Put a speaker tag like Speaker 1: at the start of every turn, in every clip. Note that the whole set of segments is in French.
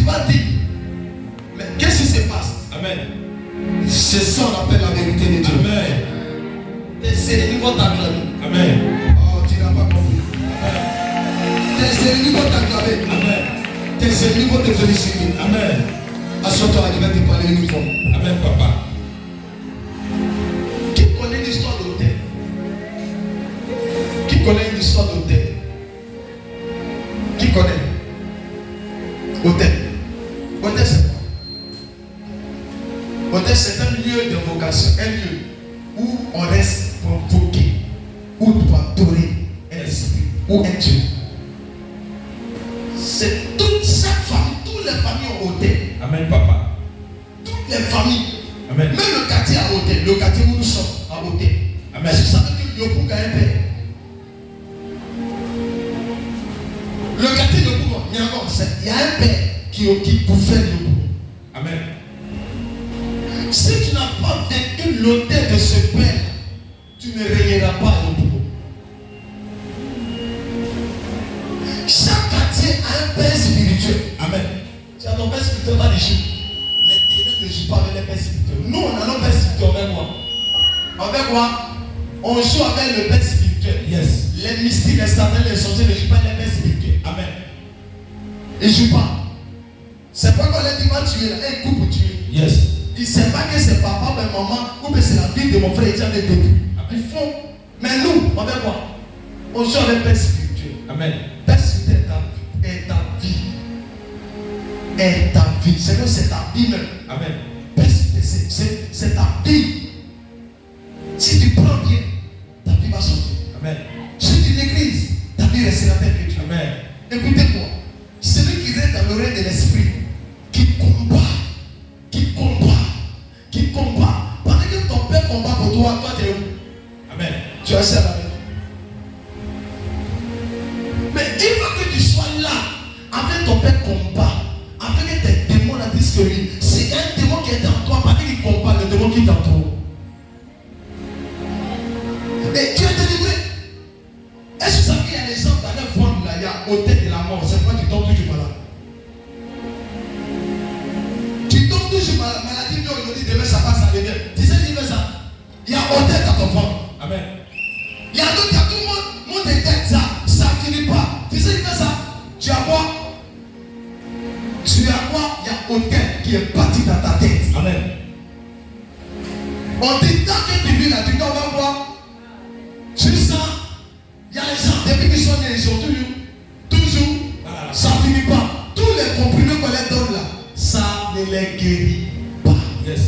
Speaker 1: vas dire, mais qu'est-ce qui se passe?
Speaker 2: Amen.
Speaker 1: C'est ça qu'on appelle la vérité de Dieu.
Speaker 2: Amen.
Speaker 1: C'est le niveau t'acclamer.
Speaker 2: Amen.
Speaker 1: Oh, tu n'as pas compris. C'est le niveau t'acclamer.
Speaker 2: Amen.
Speaker 1: C'est le niveau de féliciter.
Speaker 2: Amen.
Speaker 1: Assure-toi, il va te parler une fois.
Speaker 2: Amen, papa.
Speaker 1: Qui connaît l'histoire d'hôtel? Qui connaît l'histoire d'hôtel? Qui connaît? Hôtel. Hôtel, c'est quoi? Hôtel, c'est un lieu de vocation, un lieu où on reste pour invoquer, ou pour adorer un esprit ou un Dieu. C'est toute chaque famille, toutes les familles ont hôtel.
Speaker 2: Amen, papa.
Speaker 1: Toutes les familles.
Speaker 2: Amen.
Speaker 1: Même le quartier a hôtel. Le quartier où nous sommes a hôtel.
Speaker 2: Amen.
Speaker 1: Est-ce que ça veut dire que Yopouga est père? Le quartier de Yopouga, il y a un père qui bouffait Yopouga.
Speaker 2: Amen.
Speaker 1: Si tu n'as pas vécu l'hôtel de ce père, tu ne régneras pas à Yopouga. Chaque quartier a un père spirituel.
Speaker 2: Amen.
Speaker 1: Tu as ton père spirituel, pas de Dieu. Les ténèbres ne jouent pas avec les pères spirituels. Nous, on a nos pères spirituels avec quoi? Avec quoi? On joue avec le père spirituel.
Speaker 2: Yes.
Speaker 1: Les mystiques, les satans, les sorciers ne jouent pas les pères spirituels.
Speaker 2: Amen.
Speaker 1: Ils ne jouent pas. C'est pas qu'on les dit va tuer là, un coup pour tuer.
Speaker 2: Yes.
Speaker 1: Ils ne savent pas que c'est papa, mais maman, ou que c'est la vie de mon frère qui a des débuts. Ils font. Mais nous, on fait quoi? On joue avec le père spirituel.
Speaker 2: Amen.
Speaker 1: Père spirituel est ta vie. Est ta vie. C'est ta vie même.
Speaker 2: Amen.
Speaker 1: C'est ta vie. Si tu prends bien, ta vie va changer.
Speaker 2: Amen.
Speaker 1: Si tu négliges, ta vie restera telle que tu es.
Speaker 2: Amen.
Speaker 1: Écoutez-moi. Celui qui reste dans l'oreille de l'esprit, qui combat. Pendant que ton père combat pour toi, toi tu es où?
Speaker 2: Amen.
Speaker 1: Tu es seul à la maison. Mais il faut que tu sois là, avec ton père combat, avec tes démons à disque lui. Si un démon qui est en toi, pas qu'il combat, le démon qui est en toi. Et tu es délivré. Est-ce que ça veut dire qu'il y a des gens dans le fond là, il y a au tête de la mort, c'est pourquoi tu tombes toujours malade. Tu tombes toujours malade, maladie vient aujourd'hui, demain ça passe, ça revient. Tu sais qui fait ça? Il y a au tête dans ton ventre.
Speaker 2: Amen.
Speaker 1: Il y a d'autres, il y a tout le monde est tête, ça finit pas. Tu sais qui fait ça? Tu as quoi? Il y a au tête qui est parti dans ta tête.
Speaker 2: Amen.
Speaker 1: On dit tant que tu vis là, tu dois voir. Tu sens, il y a les gens, depuis qu'ils sont nés, ils sont toujours, ça ne finit pas. Tous les comprimés qu'on les donne là, ça ne les guérit pas.
Speaker 2: Yes.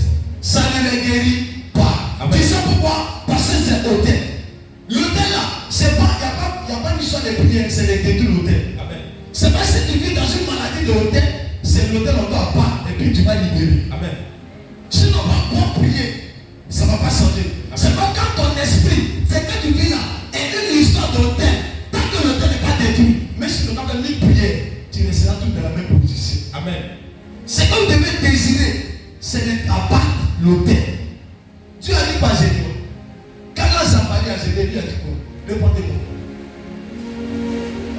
Speaker 1: Ça ne les guérit pas.
Speaker 2: Amen.
Speaker 1: Tu sais pourquoi? Parce que c'est l'hôtel. L'hôtel là, c'est pas, il n'y a pas une histoire de prière, c'est de détruire l'hôtel.
Speaker 2: Amen.
Speaker 1: C'est pas si tu vis dans une maladie de l'hôtel, c'est l'hôtel on doit pas, et puis tu vas libérer.
Speaker 2: Amen.
Speaker 1: Sinon, on va pas prier, ça ne va pas changer. C'est pas quand ton esprit, c'est que tu vis là, et une histoire d'hôtel, tant que l'hôtel n'est pas détruit, mais si tu n'as pas mis prière, tu resteras tout dans la même position.
Speaker 2: Amen.
Speaker 1: C'est que vous devez désirer, c'est d'abattre l'hôtel. Dieu a dit pas Gédéon. Quand l'ange a parlé à Gédéon, il a dit quoi? Répondez-moi.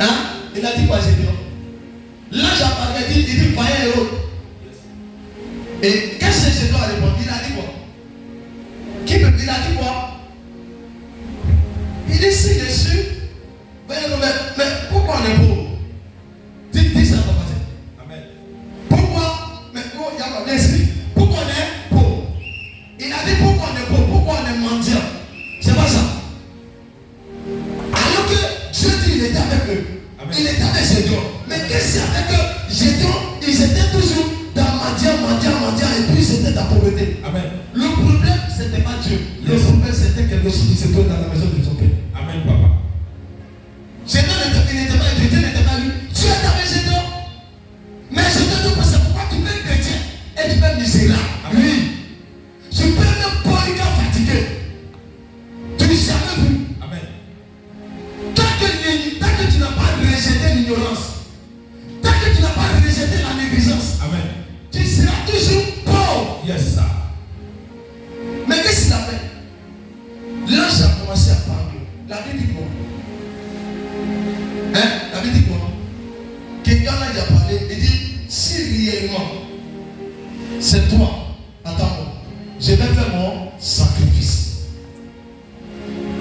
Speaker 1: Hein? Il a dit quoi Gédéon? L'ange a parlé, il dit voyez héros. Et qu'est-ce que Gédéon a répondu? Il a dit quoi? Il a dit quoi? Il dit si je suis. Mais pourquoi on est pauvre? Dis ça comme ça.
Speaker 2: Amen.
Speaker 1: Pourquoi? Mais il y a l'esprit. Pourquoi on est pauvre? Il a dit pourquoi on est pauvre, pourquoi on est mendiant. C'est pas ça. Alors que Dieu dit il était avec eux. Amen. Il était avec Gédéon. Mais qu'est-ce qu'il y a avec eux? Gédéon, ils étaient toujours dans mendiant, et puis c'était la pauvreté.
Speaker 2: Amen.
Speaker 1: Le problème, c'était pas Dieu. Le problème, c'était quelque chose qui se trouve dans la maison de son père.
Speaker 2: Amen, papa.
Speaker 1: Gédéon n'était pas Dieu, Dieu n'était pas lui. Dieu était avec Gédéon. Mais Gédéon, c'est pourquoi tu peux être chrétien et tu peux être misérable. Oui. Tu peux être polygame fatigué. Tu n'as jamais vu.
Speaker 2: Amen.
Speaker 1: Tant que tu n'as pas rejeté l'ignorance, tant que tu n'as pas rejeté la négligence,
Speaker 2: Amen.
Speaker 1: tu seras toujours pauvre.
Speaker 2: Yes, sir.
Speaker 1: Mais qu'est-ce qu'il a fait? L'ange a commencé à parler. La Bible dit quoi? Hein? La Bible dit quoi? c'est toi. Attends, je vais faire mon sacrifice.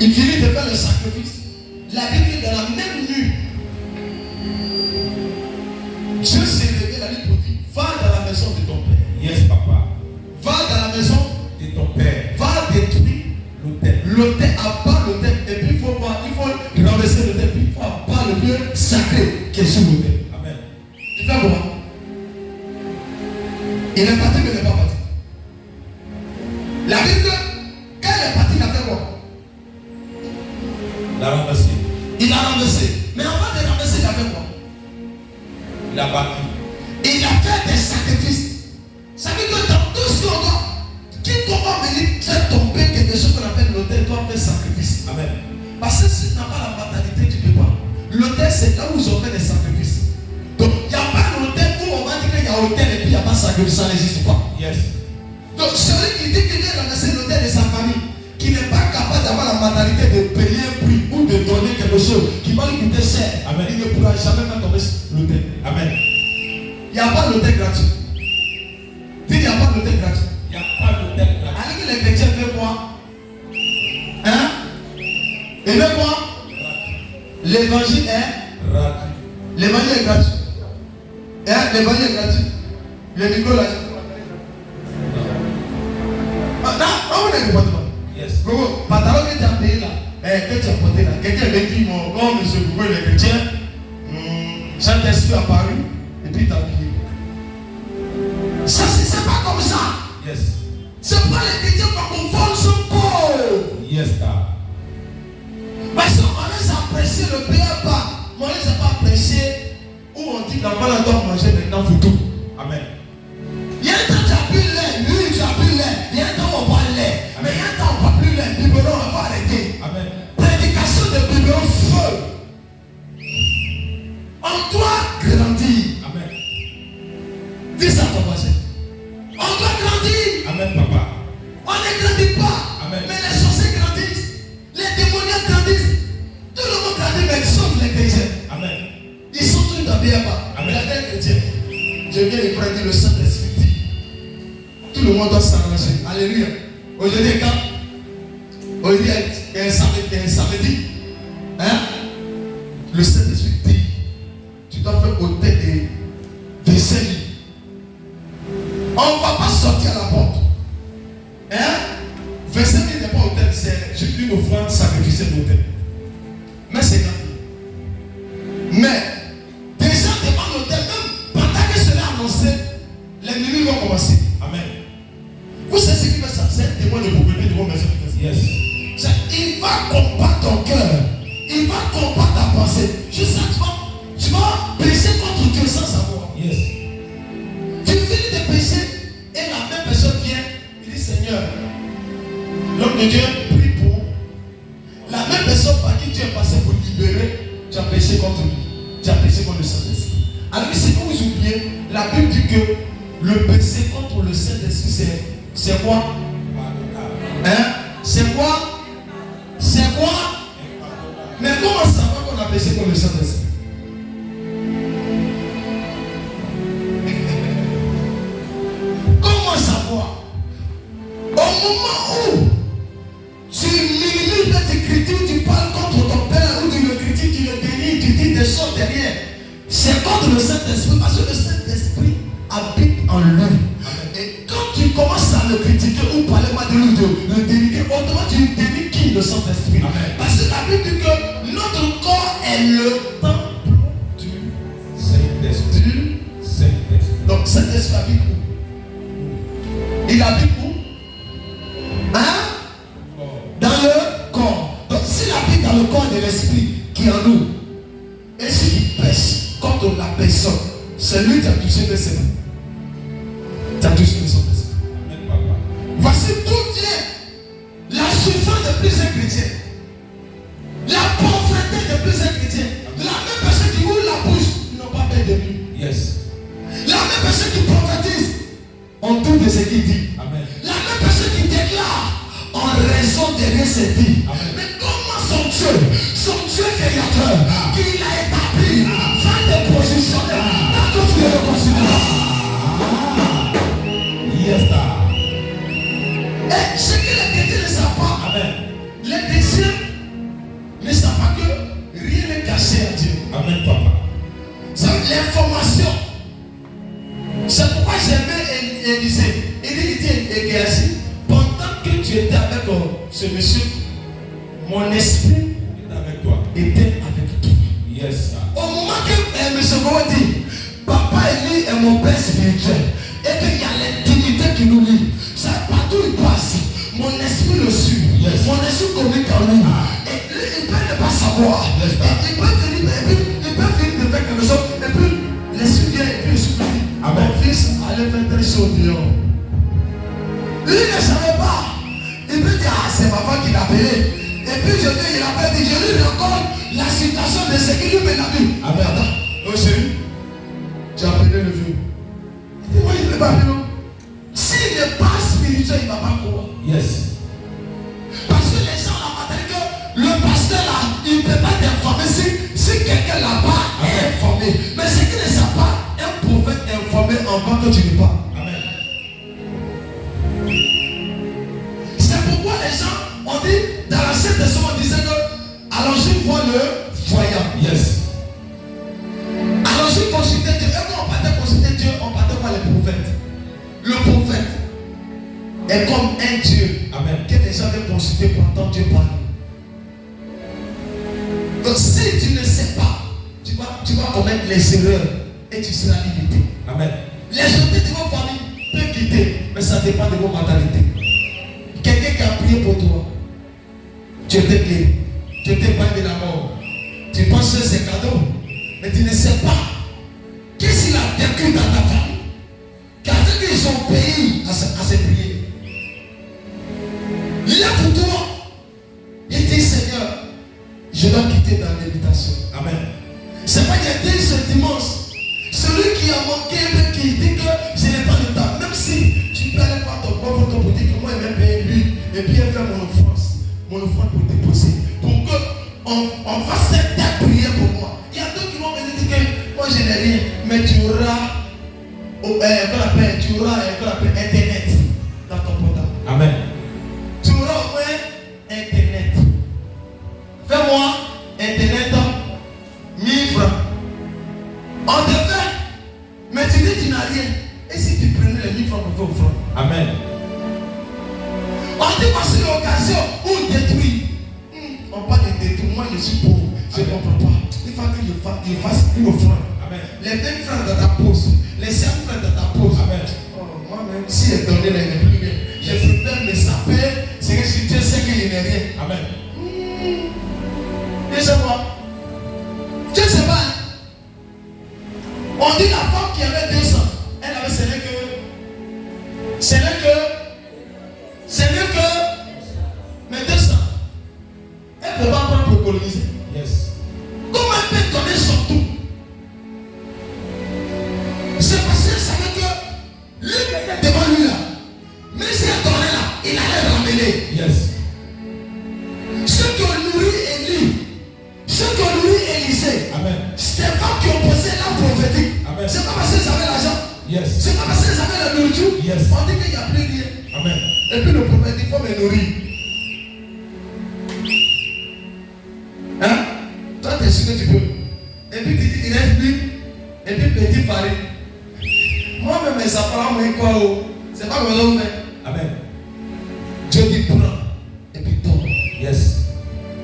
Speaker 1: Il finit de faire le sacrifice. La Bible dit dans la même nuit, Dieu s'est levé la nuit pour dire, va dans la maison de ton père.
Speaker 2: Yes, papa.
Speaker 1: Va dans la maison
Speaker 2: De ton père.
Speaker 1: va détruire
Speaker 2: L'autel.
Speaker 1: l'autel, abat l'autel. Et puis il faut renverser l'autel. Puis il faut abattre le lieu sacré qui est sur l'autel.
Speaker 2: Amen.
Speaker 1: Tu fais quoi? Il est parti, mais il n'est pas parti. La Bible, quand il est parti, il a fait quoi?
Speaker 2: Il a renversé.
Speaker 1: Il a renversé. Mais avant de renverser, il a fait quoi?
Speaker 2: Il a battu.
Speaker 1: Il a fait des sacrifices. Ça veut dire que dans tout ce qu'on doit, quiconque va venir faire tomber quelque chose qu'on appelle l'autel, doit faire sacrifice.
Speaker 2: Amen.
Speaker 1: Parce que si tu n'as pas la mentalité, tu ne peux pas. L'autel, c'est là où ils ont fait des sacrifices. Donc, il n'y a pas l'autel où on va dire qu'il y a autel et puis il n'y a pas de sacrifice, ça n'existe pas.
Speaker 2: Yes.
Speaker 1: Donc, celui qui dit qu'il vient renverser l'autel de sa famille, qui n'est pas capable d'avoir la mentalité de payer un prix ou de donner quelque chose qui va lui coûter cher,
Speaker 2: Amen.
Speaker 1: il ne pourra jamais faire tomber l'autel.
Speaker 2: Amen.
Speaker 1: Il n'y a pas l'autel gratuit. Dis, il n'y a pas l'autel gratuit.
Speaker 2: Il n'y a pas d'autel là.
Speaker 1: Alors que les chrétiens veulent quoi? Hein? Ils veulent quoi? L'évangile est
Speaker 2: Gratuit.
Speaker 1: l'évangile est gratuit. Hein? L'évangile est gratuit. Le micro là. Non, on est pas.
Speaker 2: Yes.
Speaker 1: Gogo, pantalon que tu as payé là, que tu as porté là, quelqu'un avait dit, oh monsieur Gogo, les chrétiens, Saint-Esprit a apparu et puis il t'a payé. Ça, c'est pas comme ça.
Speaker 2: Yes.
Speaker 1: C'est pas les chrétiens qui confondent son pauvre.
Speaker 2: Yes, God.
Speaker 1: Parce qu'on laisse apprécier le payeur pas. On laisse pas apprécier où on dit l'enfant là doit manger maintenant pour tout.
Speaker 2: Amen.
Speaker 1: Il y a un temps tu as plus lait, lui tu as plus lait. Il y a un temps on va lait. Mais il y a un temps on va plus lait. Biberon on va arrêter.
Speaker 2: Amen.
Speaker 1: Prédication de biberon feu. On doit grandir.
Speaker 2: Amen.
Speaker 1: Dis ça à ton voisin. On doit grandir.
Speaker 2: Amen, papa.
Speaker 1: On ne grandit pas.
Speaker 2: Amen.
Speaker 1: Mais les sorciers grandissent. Les démoniaques grandissent. Tout le monde grandit, mais sauf les chrétiens.
Speaker 2: Amen.
Speaker 1: Ils sont tous dans le pas.
Speaker 2: Amen.
Speaker 1: Les chrétiens. Je viens de prendre le Saint-Esprit. Tout le monde doit s'arranger. Alléluia. Aujourd'hui, quand aujourd'hui, il y a un samedi. Hein? Le Saint-Esprit dit, tu dois faire autel des saints. On ne va pas sortir à la porte. Hein? 25 000 n'est pas autel, c'est juste une offrande sacrificielle d'autel. Mais c'est grave. Mais déjà devant l'autel, même pendant que cela est annoncé, les nuits vont commencer.
Speaker 2: Amen.
Speaker 1: Vous savez ce qui fait ça? C'est un témoin de propriété de vos maisons qui fait ça.
Speaker 2: Yes.
Speaker 1: Il va combattre ton cœur. Il va combattre ta pensée. Juste ça, tu vas pécher contre Dieu sans savoir.
Speaker 2: Yes.
Speaker 1: Tu finis de pécher et la même personne vient. Il dit Seigneur, l'homme de Dieu prie pour. La même personne par qui Dieu est passé pour libérer, tu as péché contre lui. Tu as péché contre le Saint-Esprit. Alors c'est que vous oubliez, la Bible dit que le péché contre le Saint-Esprit, c'est quoi? Hein? C'est quoi? C'est quoi? Mais comment savoir qu'on a péché contre le Saint-Esprit? Comment savoir? Au moment où tu minimises cette écriture, tu parles contre ton père ou tu le critiques, tu le dénies, tu dis des choses derrière. C'est contre le Saint-Esprit parce que le Saint-Esprit habite en lui. Et quand tu commences à le critiquer ou parler mal de lui, de le dénigrer, autrement tu dénies qui? Le Saint-Esprit. Parce que la Bible dit que notre corps est le temple du Saint-Esprit. Donc Saint-Esprit habite où? Il habite où? Hein? Dans le corps. Donc s'il habite dans le corps de l'Esprit qui est en nous, et s'il pêche contre la personne, c'est lui qui a touché le Seigneur. Tu as touché le Saint-Esprit. Voici d'où vient la souffrance de plusieurs chrétiens, la pauvreté de plusieurs chrétiens. La même personne qui ouvre la bouche, ils n'ont pas peur de lui.
Speaker 2: Yes.
Speaker 1: La même personne qui prophétise, on doute de ce qu'il dit.
Speaker 2: Amen.
Speaker 1: La même personne qui déclare, en raison de rien c'est dit. Mais comment son Dieu créateur, qui l'a établi, va te positionner dans toutes les reconsidérations? ce monsieur, mon esprit
Speaker 2: est avec toi.
Speaker 1: était avec toi.
Speaker 2: Yes, sir.
Speaker 1: Au moment que M. Gogo dit, papa Eli est mon père spirituel, et qu'il y a l'intimité qui nous lie, ça partout il passe, mon esprit le suit,
Speaker 2: Yes.
Speaker 1: mon esprit communique en lui, et lui, il peut ne pas savoir,
Speaker 2: Yes,
Speaker 1: il peut venir, il peut venir de faire quelque chose, et puis l'esprit vient, et puis il souffle.
Speaker 2: Amen.
Speaker 1: Mon fils allait faire telle chose dehors. Lui ne savait pas. Il peut dire, ah, c'est ma femme qui l'a appelé. Et puis je dis, il appelle, je lui raconte la situation de ce qui lui mène la vie.
Speaker 2: Amen.
Speaker 1: Attends, oh chérie, tu as appelé le vieux. Il dit, moi je ne l'ai pas appelé, non. S'il n'est pas spirituel, il ne va pas croire.
Speaker 2: Yes.
Speaker 1: Parce que les gens là, maintenant que le pasteur là, il ne peut pas t'informer si quelqu'un là-bas est informé. Mais ce qui ne savent pas, un prophète informé avant que tu n'es pas.
Speaker 2: Amen.
Speaker 1: C'est pourquoi les gens ont dit, dans l'Ancien Testament, on disait que allons-y voir le voyant.
Speaker 2: Yes.
Speaker 1: Allons-y consulter Dieu. Et quand on partait consulter Dieu, on partait voir les prophètes. Le prophète est comme un Dieu.
Speaker 2: Amen.
Speaker 1: Que les gens viennent consulter pour entendre Dieu parler. Donc si tu ne sais pas, tu vas commettre les erreurs et tu seras limité.
Speaker 2: Amen.
Speaker 1: Les autorités de vos familles peuvent quitter, mais ça dépend de vos mentalités. Quelqu'un qui a prié pour toi, tu étais clé, tu étais pas de la mort. Tu penses que c'est cadeau, mais tu ne sais pas qu'est-ce qu'il a vécu dans ta famille. Car ils ont payé à se prier. Là pour toi, il dit Seigneur, je dois quitter dans l'habitation.
Speaker 2: Amen.
Speaker 1: C'est pas qu'il y a dit ce dimanche. Celui qui a manqué, qui dit que je n'ai pas le temps. Même si tu peux aller voir ton pauvre pour dire que moi je vais payer lui. Et puis elle fait mon offrande pour déposer. Pour qu'on fasse cette prière pour moi. Il y a d'autres qui vont venir dire que moi je n'ai rien. Mais tu auras Internet dans ton portable.
Speaker 2: Amen.
Speaker 1: Tu auras au moins Internet. Fais-moi Internet 1000 francs. On te fait, mais tu dis tu n'as rien. Et si tu prenais les 1000 francs pour faire offrande?
Speaker 2: Amen.
Speaker 1: On dit passer l'occasion où on détruit. On parle de détruire. Moi je suis pauvre. Je ne comprends pas. Il faut que je fasse une offrande.
Speaker 2: Amen.
Speaker 1: Les 20 francs dans ta pause. Les 5 francs dans ta pause.
Speaker 2: Amen.
Speaker 1: Oh, moi-même, si elle donnait les plus bien, je préfère me saper. C'est que si Dieu sait qu'il n'y a rien.
Speaker 2: Amen.
Speaker 1: Et c'est moi. Je ne sais pas. On dit la femme qui avait 200, elle avait ce n'est que mais 200. Elle ne peut pas prendre pour économiser.
Speaker 2: Yes.
Speaker 1: Comment elle peut donner son tout? C'est parce qu'elle savait que lui qui était devant lui là, mais si elle donnait là, il allait ramener.
Speaker 2: Yes.
Speaker 1: Ceux qui ont nourri Élie, ceux qui ont nourri Élisée,
Speaker 2: Amen.
Speaker 1: c'est des femmes qui ont posé la prophétique.
Speaker 2: Amen.
Speaker 1: C'est pas parce qu'ils avaient l'argent.
Speaker 2: Yes.
Speaker 1: C'est pas parce qu'ils avaient la nourriture.
Speaker 2: Yes.
Speaker 1: On dit qu'il n'y a plus rien.
Speaker 2: Amen.
Speaker 1: Et puis le prophète dit, il faut me nourrir. Hein? Toi, tu es sûr que tu peux. Et puis tu dis, il reste plus. Et puis petit farine. Moi-même, mes enfants, moi, quoi, c'est pas comme ça on fait.
Speaker 2: Amen.
Speaker 1: Dieu dit, prends. Et puis donne.
Speaker 2: Yes.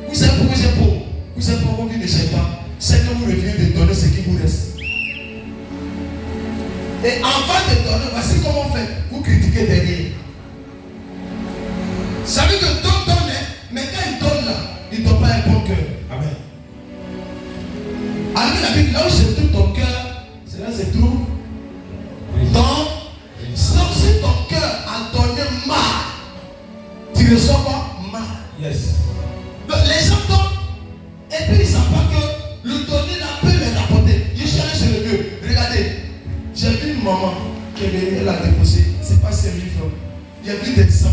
Speaker 1: Vous savez pourquoi c'est pauvre? Vous savez pourquoi vous ne savez pas? C'est que vous revenez de donner ce qui vous reste. Et avant de donner, voici comment on fait. Vous critiquez derrière. Ça veut dire que donne, mais quand il donne là, il ne donne pas un bon cœur.
Speaker 2: Amen.
Speaker 1: Alors la Bible, là où se trouve ton cœur, c'est là où se trouve donc si ton cœur a donné mal, tu reçois quoi? Mal.
Speaker 2: Yes.
Speaker 1: Donc les gens donnent et puis ils ne savent pas que le donner là peut les rapporter. Je suis allé chez le vieux. Regardez, j'ai vu une maman qui est venue, elle a déposé, c'est pas 5 000 francs. J'ai vu des 100